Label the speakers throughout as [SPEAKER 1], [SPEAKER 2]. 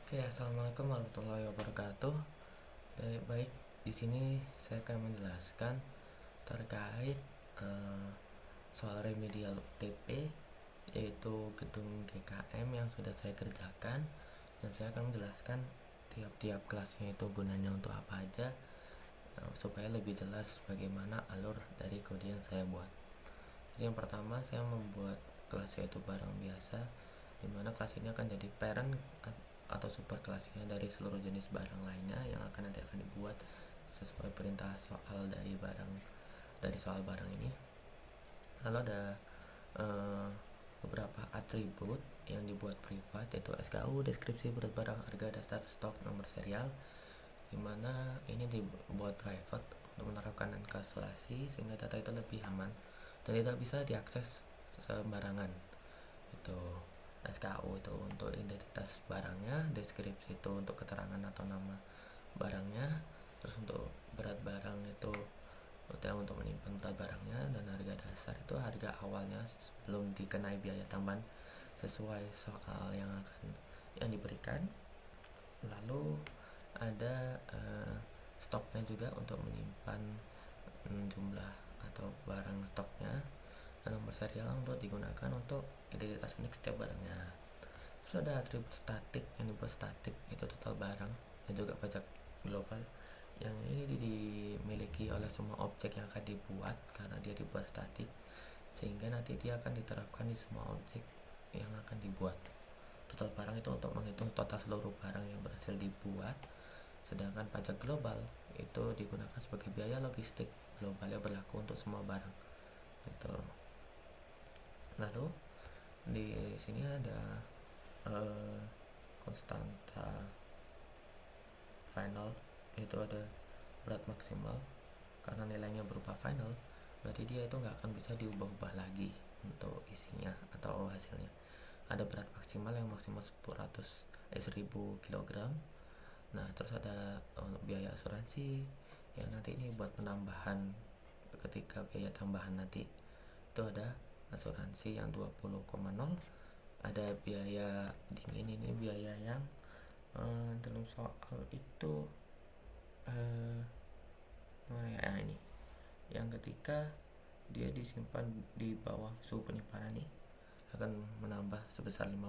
[SPEAKER 1] Oke, assalamualaikum warahmatullahi wabarakatuh. Baik, di sini saya akan menjelaskan terkait eh, soal remedial UTP, yaitu gedung GKM yang sudah saya kerjakan, dan saya akan menjelaskan tiap-tiap kelasnya itu gunanya untuk apa aja, supaya lebih jelas bagaimana alur dari kode yang saya buat. Jadi yang pertama saya membuat kelas yaitu barang biasa, dimana kelas ini akan jadi parent atau super kelasnya dari seluruh jenis barang lainnya yang nanti akan dibuat sesuai perintah soal dari soal barang ini. Lalu ada eh, beberapa atribut yang dibuat privat, yaitu SKU, deskripsi berat barang, harga dasar, stok, nomor serial, dimana ini dibuat private untuk menerapkan enkapsulasi sehingga data itu lebih aman dan tidak bisa diakses sembarangan. Itu SKU itu untuk identitas barangnya, deskripsi itu untuk keterangan atau nama barangnya, terus untuk berat barang itu untuk menyimpan berat barangnya, dan harga dasar itu harga awalnya sebelum dikenai biaya tambahan sesuai soal yang diberikan. Lalu ada stoknya juga untuk menyimpan jumlah atau barang stoknya, dan nomor serial untuk digunakan untuk identitas unik setiap barangnya. Terus ada atribut statik yang dibuat statik, itu total barang dan juga pajak global, yang ini dimiliki oleh semua objek yang akan dibuat karena dia dibuat statik, sehingga nanti dia akan diterapkan di semua objek yang akan dibuat. Total barang itu untuk menghitung total seluruh barang yang berhasil dibuat, sedangkan pajak global itu digunakan sebagai biaya logistik global yang berlaku untuk semua barang. Itu. Lalu di sini ada konstanta final, yaitu ada berat maksimal. Karena nilainya berupa final, berarti dia itu nggak akan bisa diubah-ubah lagi untuk isinya atau hasilnya. Ada berat maksimal yang maksimal 1000 kg. Nah, terus ada biaya asuransi yang nanti ini buat penambahan ketika biaya tambahan nanti. Itu ada asuransi yang 20,0. Ada biaya dingin, ini biaya yang dalam soal itu ini yang ketika dia disimpan di bawah suhu penyimpanan nih akan menambah sebesar 15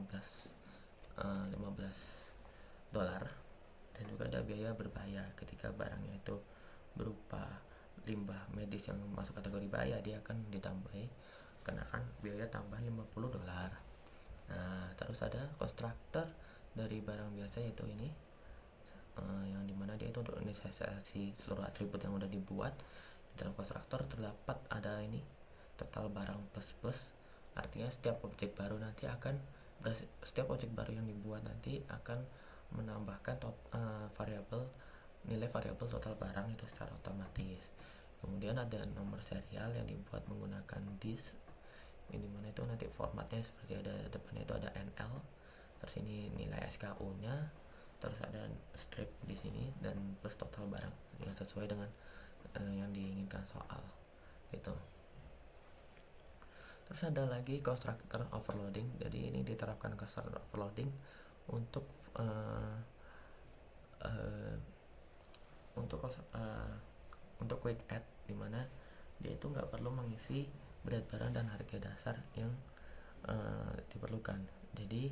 [SPEAKER 1] dolar. Dan juga ada biaya berbahaya ketika barangnya itu berupa limbah medis yang masuk kategori bahaya, dia akan ditambahi kenakan biaya tambahan 50 dolar. Nah, terus ada konstruktor dari barang biasa, yaitu ini yang dimana dia itu untuk inisialisasi seluruh atribut yang udah dibuat. Di dalam konstruktor terdapat ada ini total barang plus plus, artinya setiap objek baru yang dibuat nanti akan menambahkan nilai variabel total barang itu secara otomatis. Kemudian ada nomor serial yang dibuat menggunakan disk, ini dimana itu nanti formatnya seperti ada depannya itu ada NL, terus ini nilai SKU nya, terus ada strip di sini, dan plus total barang yang sesuai dengan yang diinginkan soal gitu. Terus ada lagi constructor overloading. Jadi ini diterapkan constructor overloading untuk uh, uh, untuk uh, untuk quick add, dimana dia itu nggak perlu mengisi berat barang dan harga dasar yang diperlukan. Jadi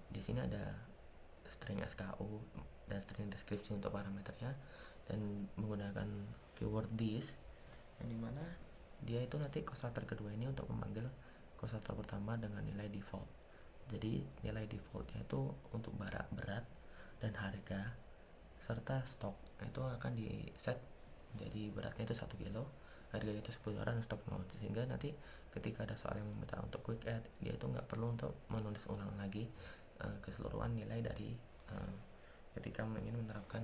[SPEAKER 1] di sini ada string SKU dan string deskripsi untuk parameternya, dan menggunakan keyword this, yang dimana dia itu nanti konstruktor kedua ini untuk memanggil konstruktor pertama dengan nilai default. Jadi nilai defaultnya itu untuk berat dan harga serta stok itu akan di set. Jadi beratnya itu 1 kilo, harga itu 10 orang, stok 0, sehingga nanti ketika ada soal yang meminta untuk quick add, dia itu nggak perlu untuk menulis ulang lagi keseluruhan nilai dari ketika ingin menerapkan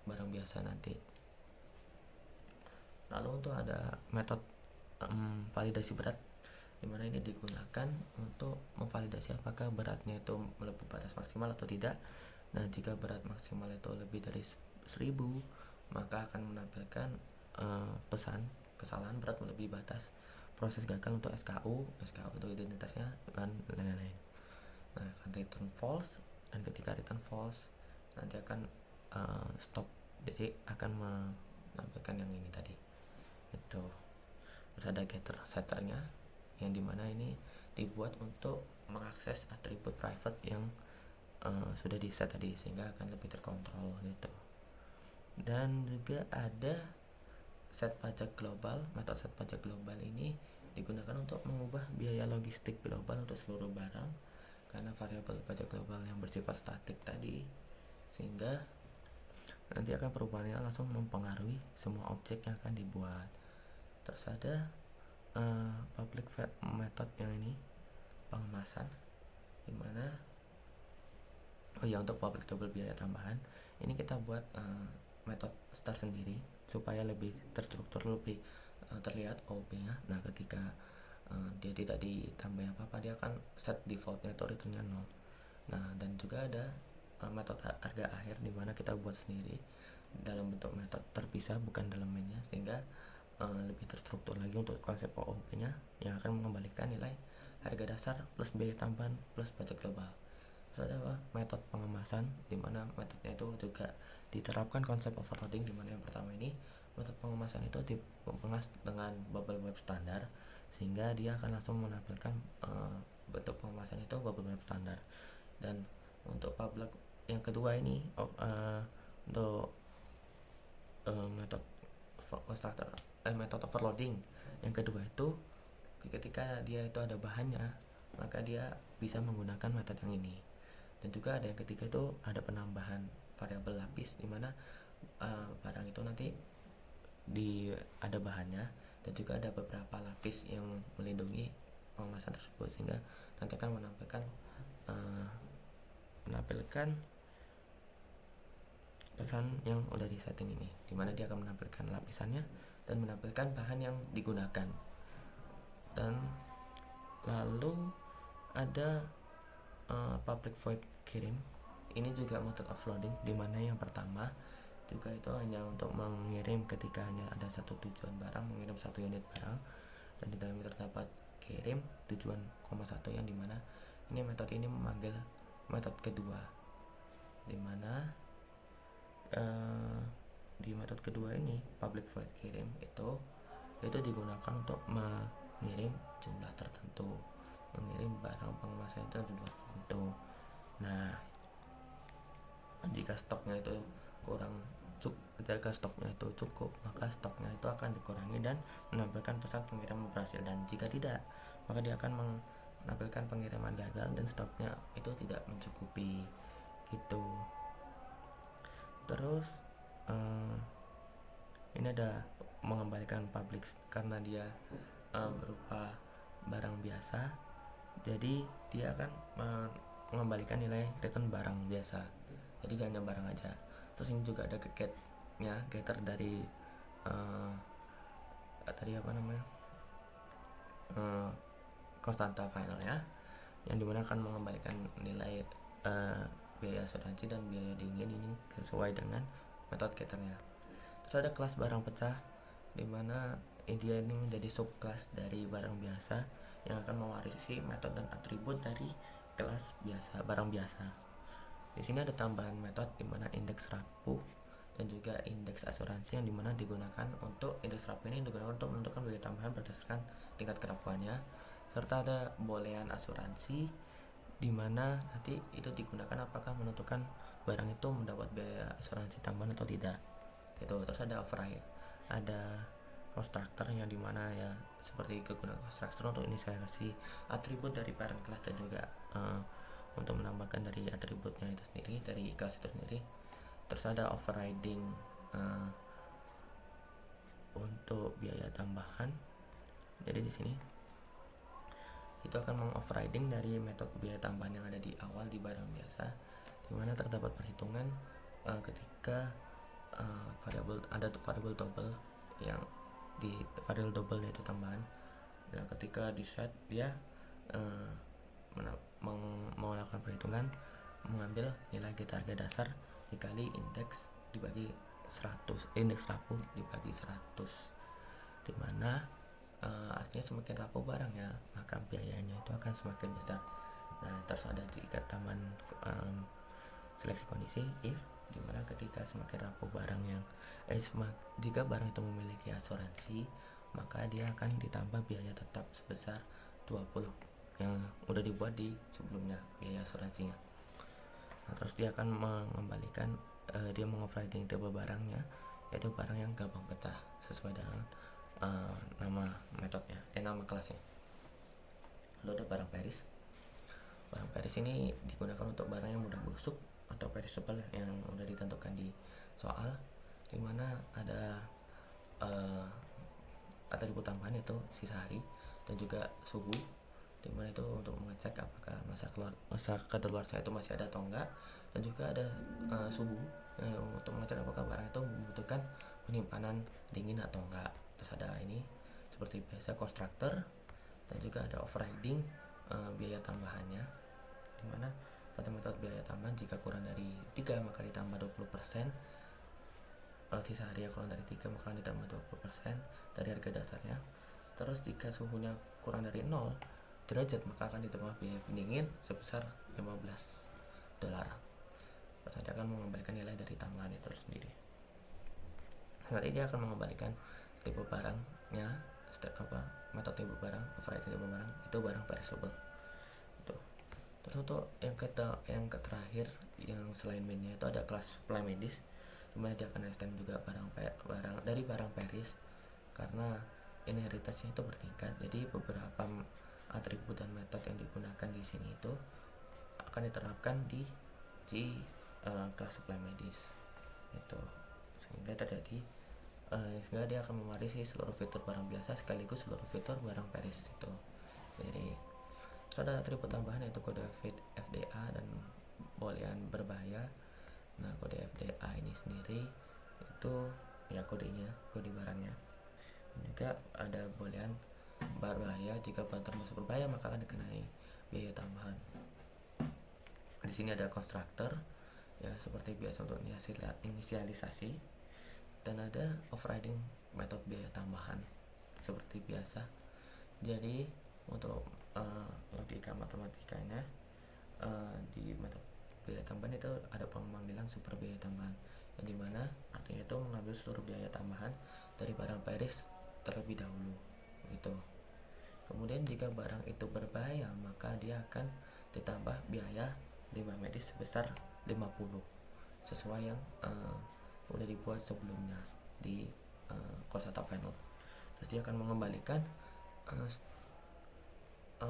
[SPEAKER 1] barang biasa nanti. Lalu untuk ada metode validasi berat, dimana ini digunakan untuk memvalidasi apakah beratnya itu melebihi batas maksimal atau tidak. Nah, jika berat maksimal itu lebih dari 1000, maka akan menampilkan pesan kesalahan berat melebihi batas, proses gagal untuk SKU itu identitasnya, dan lain-lain. Nah, akan return false dan ketika return false nanti akan stop, jadi akan menampilkan yang ini tadi itu. Terus ada getter setternya yang dimana ini dibuat untuk mengakses atribut private yang sudah di set tadi, sehingga akan lebih terkontrol gitu. Dan juga ada set pajak global. Metode set pajak global ini digunakan untuk mengubah biaya logistik global untuk seluruh barang karena variabel pajak global yang bersifat statik tadi, sehingga nanti akan perubahannya langsung mempengaruhi semua objek yang akan dibuat. Terus ada public method yang ini pengemasan, dimana untuk public double biaya tambahan ini kita buat metode tersendiri supaya lebih terstruktur, lebih terlihat OP-nya. Nah ketika dia tidak ditambah apa-apa, dia akan set defaultnya atau returnnya 0. Nah dan juga ada metode harga akhir dimana kita buat sendiri dalam bentuk metode terpisah, bukan dalam mainnya, sehingga lebih terstruktur lagi untuk konsep OOP-nya yang akan mengembalikan nilai harga dasar plus biaya tambahan plus pajak global. Terus ada metode pengemasan, dimana metodenya itu juga diterapkan konsep overloading, dimana yang pertama ini metode pengemasan itu dipengas dengan bubble wrap standar, sehingga dia akan langsung menampilkan bentuk pengemasan itu bubble wrap standar. Dan untuk public yang kedua ini untuk metode constructor metode overloading yang kedua itu ketika dia itu ada bahannya, maka dia bisa menggunakan metode yang ini. Dan juga ada yang ketiga itu ada penambahan variabel lapis, dimana barang itu nanti ada bahannya dan juga ada beberapa lapis yang melindungi pengemasan tersebut, sehingga nanti akan menampilkan pesan yang udah di setting ini, dimana dia akan menampilkan lapisannya dan menampilkan bahan yang digunakan. Dan lalu ada public void kirim, ini juga method offloading, dimana yang pertama juga itu hanya untuk mengirim ketika hanya ada satu tujuan barang, mengirim satu unit barang, dan di dalamnya terdapat kirim tujuan 1, yang dimana ini metode ini memanggil metode kedua, dimana di metode kedua ini public void kirim itu digunakan untuk mengirim jumlah tertentu, mengirim barang pengemasan itu jumlah tertentu. Nah jika stoknya itu cukup, maka stoknya itu akan dikurangi dan menampilkan pesan pengiriman berhasil, dan jika tidak, maka dia akan menampilkan pengiriman gagal dan stoknya itu tidak mencukupi gitu. Terus ini ada mengembalikan public karena dia berupa barang biasa, jadi dia akan mengembalikan nilai return barang biasa, jadi jangan barang aja. Terus ini juga ada getter dari konstanta finalnya, yang dimana akan mengembalikan nilai biaya asuransi dan biaya dingin ini sesuai dengan metode getternya. Terus ada kelas barang pecah, dimana dia ini menjadi subkelas dari barang biasa yang akan mewarisi metode dan atribut dari kelas barang biasa. Di sini ada tambahan metode dimana indeks rapuh dan juga indeks asuransi, yang dimana digunakan untuk indeks rapuh ini digunakan untuk menentukan biaya tambahan berdasarkan tingkat kerapuhannya, serta ada boolean asuransi dimana nanti itu digunakan apakah menentukan barang itu mendapat biaya asuransi tambahan atau tidak gitu. Terus ada override, ada constructor yang dimana ya seperti kegunaan constructor untuk inisiasi atribut dari parent class dan juga untuk menambahkan dari atributnya itu sendiri, dari kelas itu sendiri. Terus ada overriding untuk biaya tambahan, jadi di sini itu akan mengoverriding dari metode biaya tambahan yang ada di awal di barang biasa, dimana terdapat perhitungan ketika variabel double, yang di variabel double yaitu tambahan. Nah, ketika di set dia melakukan perhitungan, mengambil nilai harga dasar dikali indeks dibagi 100, indeks rapuh dibagi 100, dimana artinya semakin rapuh barangnya maka biayanya itu akan semakin besar. Nah terus ada jika tambahan seleksi kondisi if, dimana ketika semakin rapuh barang yang jika barang itu memiliki asuransi, maka dia akan ditambah biaya tetap sebesar 20 yang udah dibuat di sebelumnya biaya asuransinya. Nah, terus dia akan mengembalikan dia mengoverriding tipe barangnya, yaitu barang yang gampang pecah sesuai dengan nama metodenya, nama kelasnya. Lalu ada barang Paris. Barang Paris ini digunakan untuk barang yang mudah busuk atau perishable yang udah ditentukan di soal, dimana ada atribut tambahan yaitu sisa hari dan juga suhu, dimana itu untuk mengecek apakah masa kedaluarsa itu masih ada atau enggak, dan juga ada suhu untuk mengecek apakah barang itu membutuhkan penyimpanan dingin atau enggak. Terus ada ini seperti biasa constructor, dan juga ada overriding biaya tambahannya, dimana pada metode biaya tambahan jika kurang dari 3 maka ditambah 20%, sisa hari yang kurang dari 3 maka ditambah 20% dari harga dasarnya. Terus jika suhunya kurang dari 0 derajat maka akan ditambah biaya pendingin sebesar $15. Terus dia akan mengembalikan nilai dari tambahan itu sendiri. Nanti dia akan mengembalikan tipe barangnya, metode tipe barang, overriding tipe barang itu barang perishable. Itu. Terus untuk yang terakhir yang selain mainnya itu ada kelas supply medis, dimana dia akan extend juga barang dari barang Paris karena inheritasnya itu bertingkat. Jadi beberapa atribut dan metode yang digunakan di sini itu akan diterapkan di kelas supply medis itu, sehingga dia akan mewarisi seluruh fitur barang biasa sekaligus seluruh fitur barang Paris itu. Jadi ada atribut tambahan yaitu kode FDA dan boolean berbahaya. Nah, kode FDA ini sendiri itu ya kode barangnya. Juga ada boolean berbahaya, jika barang termasuk berbahaya maka akan dikenai biaya tambahan. Di sini ada constructor ya seperti biasa untuk inisialisasi, dan ada overriding metode biaya tambahan seperti biasa. Jadi untuk logika matematikanya di metode biaya tambahan itu ada pemanggilan super biaya tambahan, yang dimana artinya itu mengambil seluruh biaya tambahan dari barang Paris terlebih dahulu gitu. Kemudian jika barang itu berbahaya maka dia akan ditambah biaya limbah medis sebesar 50 sesuai yang udah dibuat sebelumnya di cost atau final. Terus dia akan mengembalikan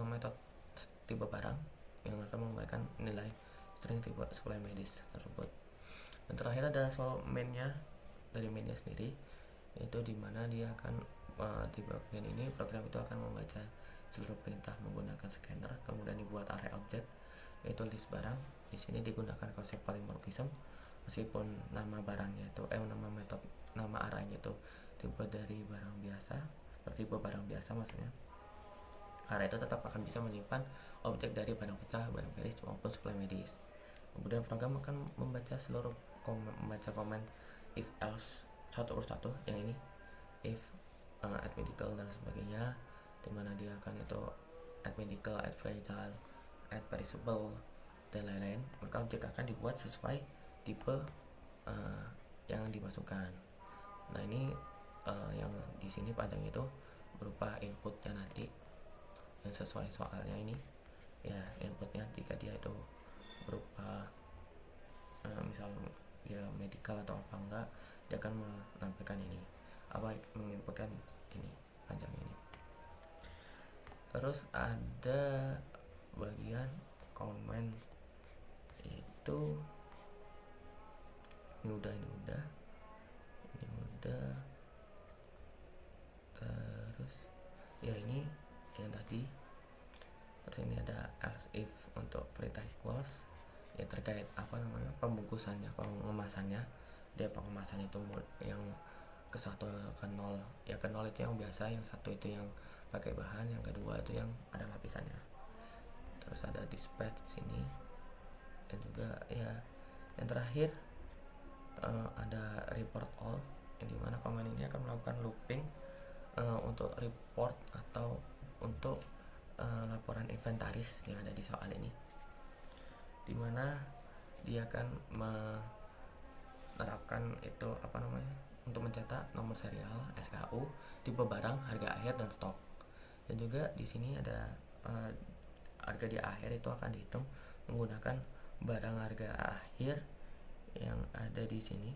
[SPEAKER 1] metode tipe barang yang akan mengembalikan nilai string tipe supply medis tersebut. Dan terakhir ada soal mainnya, dari mainnya sendiri, yaitu dimana dia akan di bagian ini program itu akan membaca seluruh perintah menggunakan scanner, kemudian dibuat array object yaitu list barang. Di sini digunakan konsep polymorphism, meskipun nama barangnya itu nama arraynya itu tipe dari barang biasa, seperti tipe barang biasa maksudnya. Array itu tetap akan bisa menyimpan objek dari barang pecah, barang Paris maupun supply medis. Kemudian program akan membaca komen if else satu persatu, yang ini if add medical dan sebagainya, dimana dia akan itu add medical, add fragile, add perishable dan lain-lain. Maka objek akan dibuat sesuai tipe yang dimasukkan. Nah ini yang di sini panjang itu berupa inputnya nanti yang sesuai soalnya ini ya, inputnya jika dia itu berupa misal dia medical atau apa enggak, dia akan menampilkan ini menginputkan ini panjang ini. Terus ada bagian komen itu ini udah terus ya ini yang tadi. Terus ini ada else if untuk perintah equals ya terkait pembungkusannya, pengemasannya. Dia pengemasannya itu yang ke 1 ke 0 ya, ke 0 itu yang biasa, yang 1 itu yang pakai bahan, yang kedua itu yang ada lapisannya. Terus ada dispatch sini, dan juga ya yang terakhir ada report all, yang dimana komen ini akan melakukan looping untuk report atau untuk laporan inventaris yang ada di soal ini, dimana dia akan menerapkan itu untuk mencetak nomor serial SKU, tipe barang, harga akhir dan stok. Dan juga di sini ada harga di akhir itu akan dihitung menggunakan barang harga akhir yang ada di sini,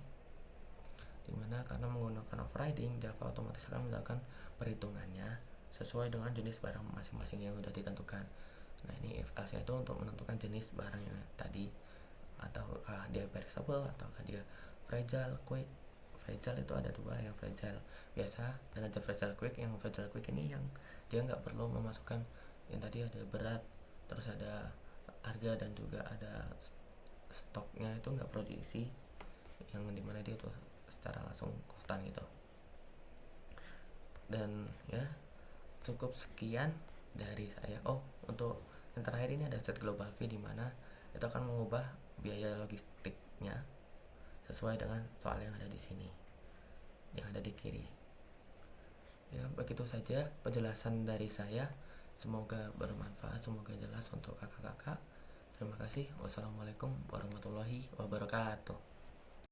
[SPEAKER 1] dimana karena menggunakan overriding, Java otomatis akan melakukan perhitungannya sesuai dengan jenis barang masing-masing yang sudah ditentukan. Nah, ini if else itu untuk menentukan jenis barang yang tadi, ataukah dia perishable ataukah dia fragile quick. Fragile itu ada dua, yang fragile biasa dan ada fragile quick. Yang fragile quick ini yang dia nggak perlu memasukkan yang tadi, ada berat, terus ada harga dan juga ada stoknya, itu nggak perlu diisi, yang dimana dia tuh secara langsung konstan gitu. Dan ya cukup sekian dari saya. Untuk yang terakhir ini ada set global fee, dimana itu akan mengubah biaya logistiknya sesuai dengan soal yang ada di sini, yang ada di kiri. Ya, begitu saja penjelasan dari saya. Semoga bermanfaat, semoga jelas untuk kakak-kakak. Terima kasih. Wassalamualaikum warahmatullahi wabarakatuh.